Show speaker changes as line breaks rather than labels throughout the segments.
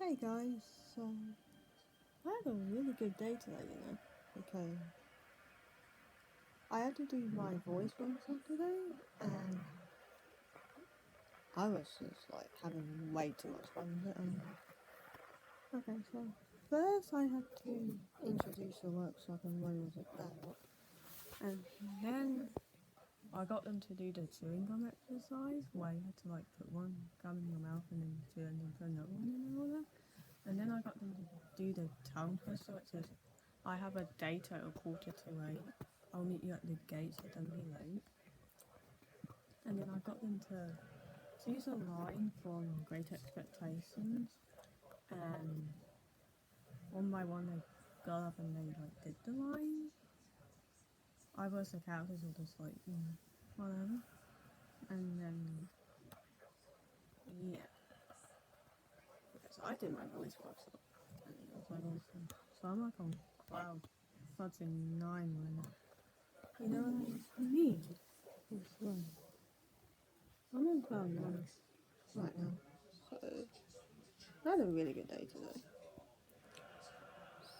Hey guys, so I had a really good day today, because I had to do my voice workshop today, and I was just like having way too much fun with it. Okay, so first I had to introduce the workshop and what it was about, and then I got them to do the chewing gum exercise, where you had to like put one gum in your mouth and then chew and then put another one in and all that. And then I got them to do the tongue twister, which is I have a date at 7:45. I'll meet you at the gates at Dundee Lane. And then I got them to choose a line from Great Expectations, and one by one they got up and they like did the line. I was the characters were just like, whatever. And then yeah. So I did my voice box up. And it was like awesome. So I'm like on cloud fucking 9 right now. You know what I mean? It's fun. I'm on cloud 9 right now. So I had a really good day today.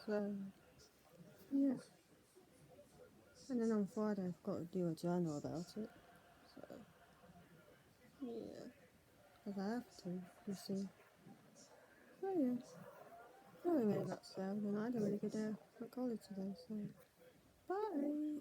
So yeah. And then on Friday I've got to do a journal about it. So yeah. Because I have to, you see. So yeah. Anyway, that's sad. And I had a really good day at college today, so bye.